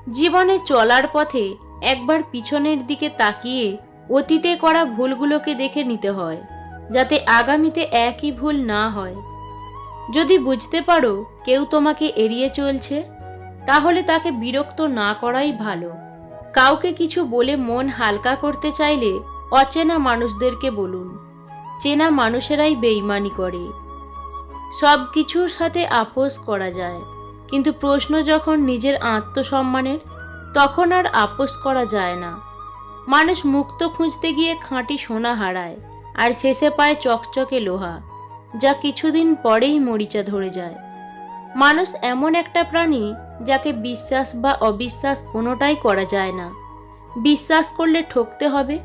জীবনে চলার পথে একবার পিছনের দিকে তাকিয়ে অতীতে করা ভুলগুলোকে দেখে নিতে হয়, যাতে আগামীতে একই ভুল না হয়। যদি বুঝতে পারো কেউ তোমাকে এড়িয়ে চলছে, তাহলে তাকে বিরক্ত না করাই ভালো। কাউকে কিছু বলে মন হালকা করতে চাইলে অচেনা মানুষদেরকে বলুন। চেনা মানুষেরাই বেইমানি করে। সব কিছুর সাথে আপোষ করা যায়, কিন্তু প্রশ্ন যখন নিজের আত্মসম্মানের, তখন আর আপোষ করা যায় না। মানুষ মুক্ত খুঁজতে গিয়ে খাঁটি সোনা হারায়, আর শেষে পায় চকচকে লোহা, যা কিছুদিন পরেই মরিচা ধরে যায়। মানুষ এমন একটা প্রাণী যাকে বিশ্বাস বা অবিশ্বাস কোনোটাই করা যায় না। বিশ্বাস করলে ঠকতে হবে,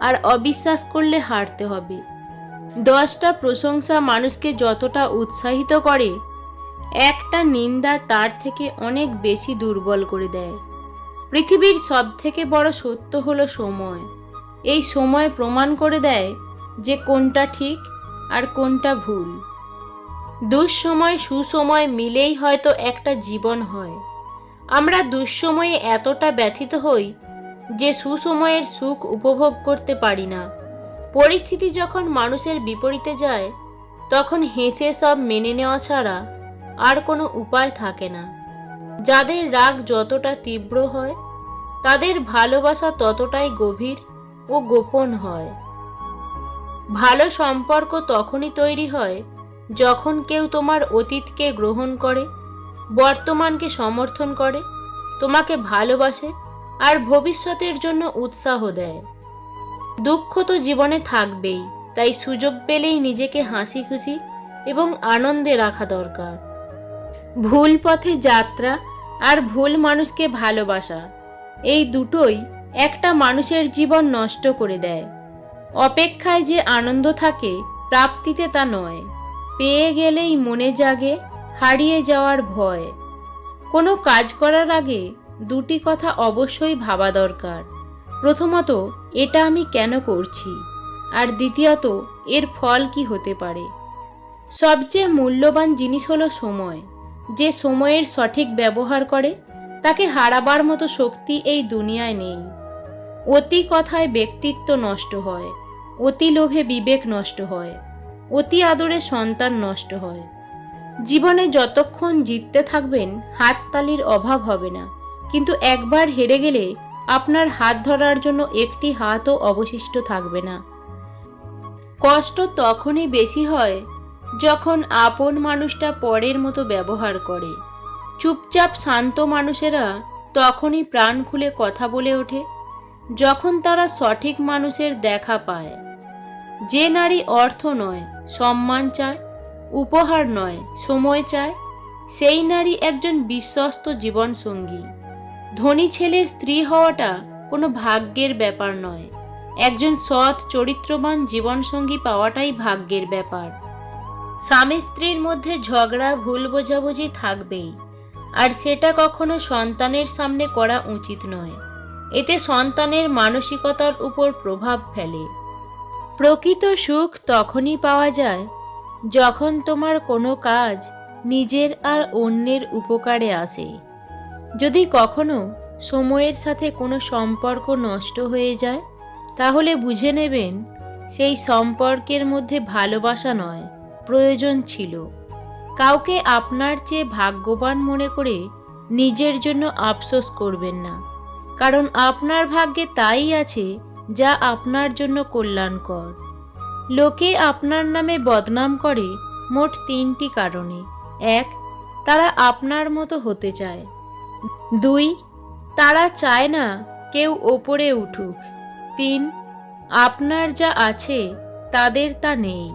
আর অবিশ্বাস করলে হারতে হবে। 10টা প্রশংসা মানুষকে যতটা উৎসাহিত করে, একটা নিন্দা তার থেকে অনেক বেশি দুর্বল করে দেয়। পৃথিবীর সবথেকে বড় সত্য হলো সময়। এই সময় প্রমাণ করে দেয় যে কোনটা ঠিক আর কোনটা ভুল। দুঃসময় সুসময় মিলেই হয়তো একটা জীবন হয়। আমরা দুঃসময়ে এতটা ব্যথিত হই যে সুসময়ের সুখ উপভোগ করতে পারি না। পরিস্থিতি যখন মানুষের বিপরীতে যায়, তখন হেসে সব মেনে নেওয়া ছাড়া আর কোনো উপায় থাকে না। যাদের রাগ যতটা তীব্র হয়, তাদের ভালোবাসা ততটাই গভীর ও গোপন হয়। ভালো সম্পর্ক তখনই তৈরি হয় যখন কেউ তোমার অতীতকে গ্রহণ করে, বর্তমানকে সমর্থন করে, তোমাকে ভালোবাসে আর ভবিষ্যতের জন্য উৎসাহ দেয়। দুঃখ তো জীবনে থাকবেই, তাই সুযোগ পেলেই নিজেকে হাসি খুশি এবং আনন্দে রাখা দরকার। ভুল পথে যাত্রা আর ভুল মানুষকে ভালোবাসা, এই দুটোই একটা মানুষের জীবন নষ্ট করে দেয়। অপেক্ষায় যে আনন্দ থাকে, প্রাপ্তিতে তা নয়। পেয়ে গেলেই মনে জাগে হারিয়ে যাওয়ার ভয়। কোনো কাজ করার আগে দুটি কথা অবশ্যই ভাবা দরকার। প্রথমত, এটা আমি কেন করছি, আর দ্বিতীয়ত, এর ফল কি হতে পারে। সবচেয়ে মূল্যবান জিনিস হলো সময়। যে সময়ের সঠিক ব্যবহার করে, তাকে হারাবার মতো শক্তি এই দুনিয়ায় নেই। অতি কথায় ব্যক্তিত্ব নষ্ট হয়, অতি লোভে বিবেক নষ্ট হয়, অতি আদরে সন্তান নষ্ট হয়। জীবনে যতক্ষণ জিততে থাকবেন, হাততালির অভাব হবে না, কিন্তু একবার হেরে গেলে আপনার হাত ধরার জন্য একটি হাতও অবশিষ্ট থাকবে না। কষ্ট তখনই বেশি হয় যখন আপন মানুষটা পরের মতো ব্যবহার করে। চুপচাপ শান্ত মানুষেরা তখনই প্রাণ খুলে কথা বলে ওঠে যখন তারা সঠিক মানুষের দেখা পায়। যে নারী অর্থ নয়, সম্মান চায়, উপহার নয়, সময় চায়, সেই নারী একজন বিশ্বস্ত জীবনসঙ্গী। ধনী ছেলের স্ত্রী হওয়াটা কোনো ভাগ্যের ব্যাপার নয়, একজন সৎ চরিত্রবান জীবনসঙ্গী পাওয়াটাই ভাগ্যের ব্যাপার। স্বামী স্ত্রীর মধ্যে ঝগড়া, ভুল বোঝাবুঝি থাকবেই, আর সেটা কখনো সন্তানের সামনে করা উচিত নয়। এতে সন্তানের মানসিকতার উপর প্রভাব ফেলে। প্রকৃত সুখ তখনই পাওয়া যায় যখন তোমার কোনো কাজ নিজের আর অন্যের উপকারে আসে। যদি কখনো সময়ের সাথে কোনো সম্পর্ক নষ্ট হয়ে যায়, তাহলে বুঝে নেবেন সেই সম্পর্কের মধ্যে ভালোবাসা নয়, প্রয়োজন ছিল। কাউকে আপনার চেয়ে ভাগ্যবান মনে করে নিজের জন্য আফসোস করবেন না, কারণ আপনার ভাগ্যে তাই আছে যা আপনার জন্য কল্যাণকর। লোকে আপনার নামে বদনাম করে মোট 3টি কারণে। 1, তারা আপনার মতো হতে চায়। 2, তারা চায় না কেউ ওপরে উঠুক। 3, আপনার যা আছে তাদের তা নেই।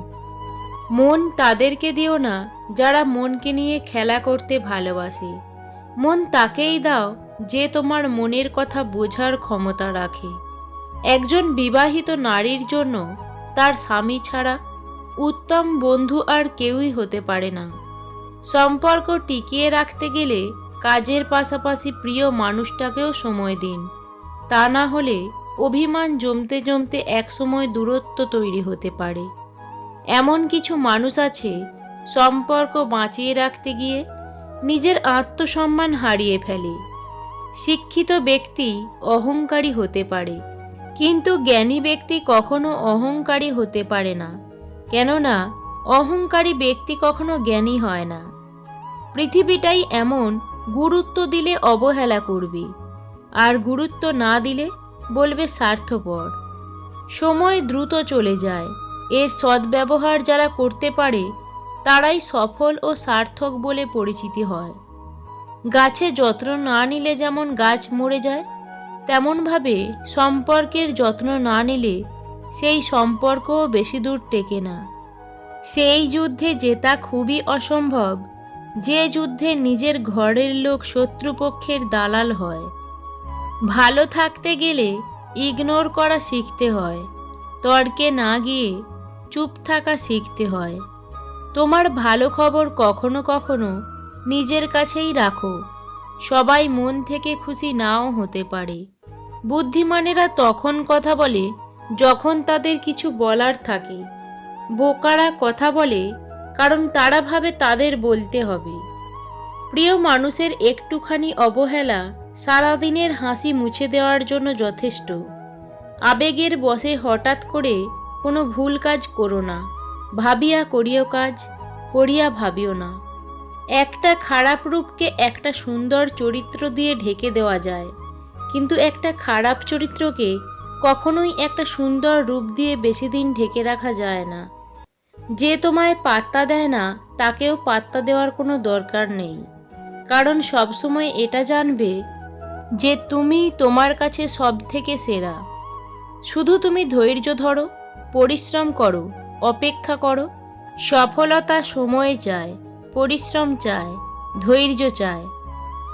মন তাদেরকে দিও না যারা মনকে নিয়ে খেলা করতে ভালোবাসে। মন তাকেই দাও যে তোমার মনের কথা বোঝার ক্ষমতা রাখে। একজন বিবাহিত নারীর জন্য তার স্বামী ছাড়া উত্তম বন্ধু আর কেউই হতে পারে না। সম্পর্ক টিকিয়ে রাখতে গেলে কাজের পাশাপাশি প্রিয় মানুষটাকেও সময় দিন। তা না হলে অভিমান জমতে জমতে একসময় দূরত্ব তৈরি হতে পারে। এমন কিছু মানুষ আছে সম্পর্ক বাঁচিয়ে রাখতে গিয়ে নিজের আত্মসম্মান হারিয়ে ফেলে। শিক্ষিত ব্যক্তি অহংকারী হতে পারে, কিন্তু জ্ঞানী ব্যক্তি কখনো অহংকারী হতে পারে না, কেননা অহংকারী ব্যক্তি কখনো জ্ঞানী হয় না। পৃথিবীটাই এমন, গুরুত্ব দিলে অবহেলা করবে, আর গুরুত্ব না দিলে বলবে স্বার্থপর। সময় দ্রুত চলে যায়, এর সদ্ব্যবহার যারা করতে পারে তারাই সফল ও সার্থক বলে পরিচিতি হয়। গাছে যত্ন না নিলে যেমন গাছ মরে যায়, তেমনভাবে সম্পর্কের যত্ন না নিলে সেই সম্পর্কও বেশি দূর টেকে না। সেই যুদ্ধে জেতা খুবই অসম্ভব যে যুদ্ধে নিজের ঘরের লোক শত্রুপক্ষের দালাল হয়। ভালো থাকতে গেলে ইগনোর করা শিখতে হয়, তর্কে না গিয়ে চুপ থাকা শিখতে হয়। তোমার ভালো খবর কখনো কখনো নিজের কাছেই রাখো, সবাই মন থেকে খুশি নাও হতে পারে। বুদ্ধিমানেরা তখন কথা বলে যখন তাদের কিছু বলার থাকে, বোকারা কথা বলে কারণ তারা ভাবে তাদের বলতে হবে। প্রিয় মানুষের একটুখানি অবহেলা সারাদিনের হাসি মুছে দেওয়ার জন্য যথেষ্ট। আবেগের বশে হঠাৎ করে কোনো ভুল কাজ করো না, ভাবিয়া করিও কাজ, করিয়া ভাবিও না। একটা খারাপ রূপকে একটা সুন্দর চরিত্র দিয়ে ঢেকে দেওয়া যায়, কিন্তু একটা খারাপ চরিত্রকে কখনোই একটা সুন্দর রূপ দিয়ে বেশি দিন ঢেকে রাখা যায় না। যে তোমায় পাত্তা দেয় না তাকেও পাত্তা দেওয়ার কোনো দরকার নেই, কারণ সবসময় এটা জানবে যে তুমি তোমার কাছে সব থেকে সেরা। শুধু তুমি ধৈর্য ধরো, পরিশ্রম করো, অপেক্ষা করো। সফলতা সময় চায়, পরিশ্রম চায়, ধৈর্য চায়,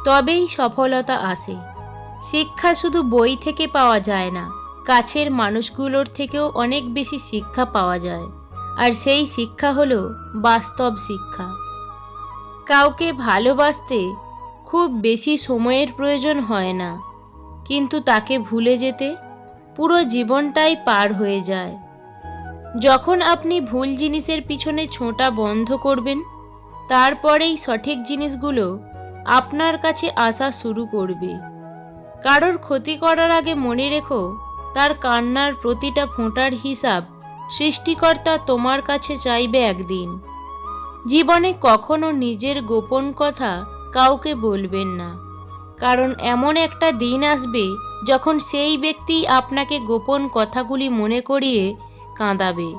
তবেই সফলতা আসে। শিক্ষা শুধু বই থেকে পাওয়া যায় না, কাছের মানুষগুলোর থেকেও অনেক বেশি শিক্ষা পাওয়া যায়, আর সেই শিক্ষা হলো বাস্তব শিক্ষা। কাউকে ভালোবাসতে খুব বেশি সময়ের প্রয়োজন হয় না, কিন্তু তাকে ভুলে যেতে পুরো জীবনটাই পার হয়ে যায়। যখন আপনি ভুল জিনিসের পিছনে ছোটা বন্ধ করবেন, তারপরেই সঠিক জিনিসগুলো আপনার কাছে আসা শুরু করবে। কারোর ক্ষতি করার আগে মনে রেখো, তার কান্নার প্রতিটা ফোঁটার হিসাব সৃষ্টিকর্তা তোমার কাছে চাইবে একদিন। জীবনে কখনো নিজের গোপন কথা কাউকে বলবেন না, কারণ এমন একটা দিন আসবে যখন সেই ব্যক্তি আপনাকে গোপন কথাগুলি মনে করিয়ে কাঁদাবে।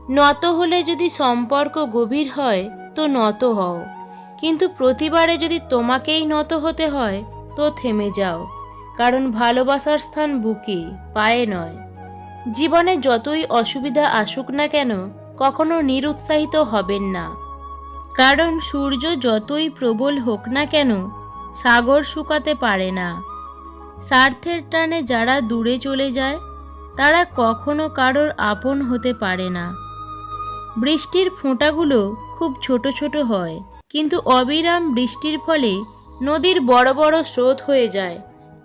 নত হলে যদি সম্পর্ক গভীর হয় তো নত হও, কিন্তু প্রতিবারে যদি তোমাকেই নত হতে হয় তো থেমে যাও, কারণ ভালোবাসার স্থান বুকে, পায়ে নয়। জীবনে যতই অসুবিধা আসুক না কেন, কখনো নিরুৎসাহিত হবেন না, কারণ সূর্য যতই প্রবল হোক না কেন সাগর শুকাতে পারে না। স্বার্থের টানে যারা দূরে চলে যায় তারা কখনো কারোর আপন হতে পারে না। বৃষ্টির ফোঁটাগুলো খুব ছোট ছোট হয়, কিন্তু অবিরাম বৃষ্টির ফলে নদীর বড় বড় স্রোত হয়ে যায়।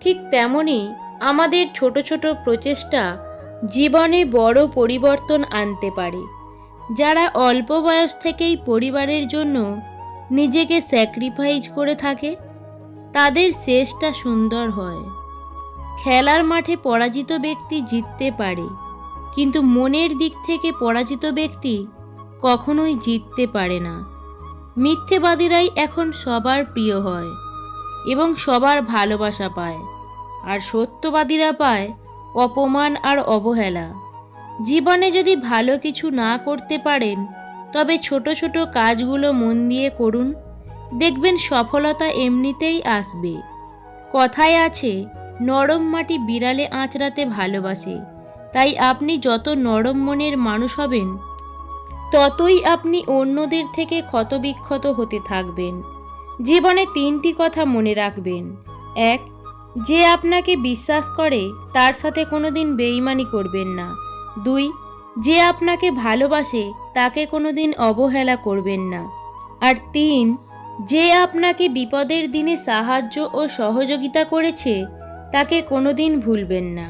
ঠিক তেমনই আমাদের ছোট ছোট প্রচেষ্টা জীবনে বড় পরিবর্তন আনতে পারে। যারা অল্প বয়স থেকেই পরিবারের জন্য নিজেকে স্যাক্রিফাইস করে থাকে তাদের শেষটা সুন্দর হয়। খেলার মাঠে পরাজিত ব্যক্তি জিততে পারে, কিন্তু মনের দিক থেকে পরাজিত ব্যক্তি কখনোই জিততে পারে না। মিথ্যেবাদীরাই এখন সবার প্রিয় হয় এবং সবার ভালোবাসা পায়, আর সত্যবাদীরা পায় অপমান আর অবহেলা। জীবনে যদি ভালো কিছু না করতে পারেন তবে ছোট ছোট কাজগুলো মন দিয়ে করুন, দেখবেন সফলতা এমনিতেই আসবে। কথায় আছে, নরম মাটি বিড়ালে আঁচড়াতে ভালোবাসে। তাই আপনি যত নরম মনের মানুষ হবেন ততই আপনি অন্যদের থেকে ক্ষতবিক্ষত হতে থাকবেন। জীবনে 3টি কথা মনে রাখবেন। 1. যে আপনাকে বিশ্বাস করে তার সাথে কোনোদিন বেইমানি করবেন না। 2. যে আপনাকে ভালোবাসে তাকে কোনোদিন অবহেলা করবেন না। আর 3. যে আপনাকে বিপদের দিনে সাহায্য ও সহযোগিতা করেছে তাকে কোনোদিন ভুলবেন না।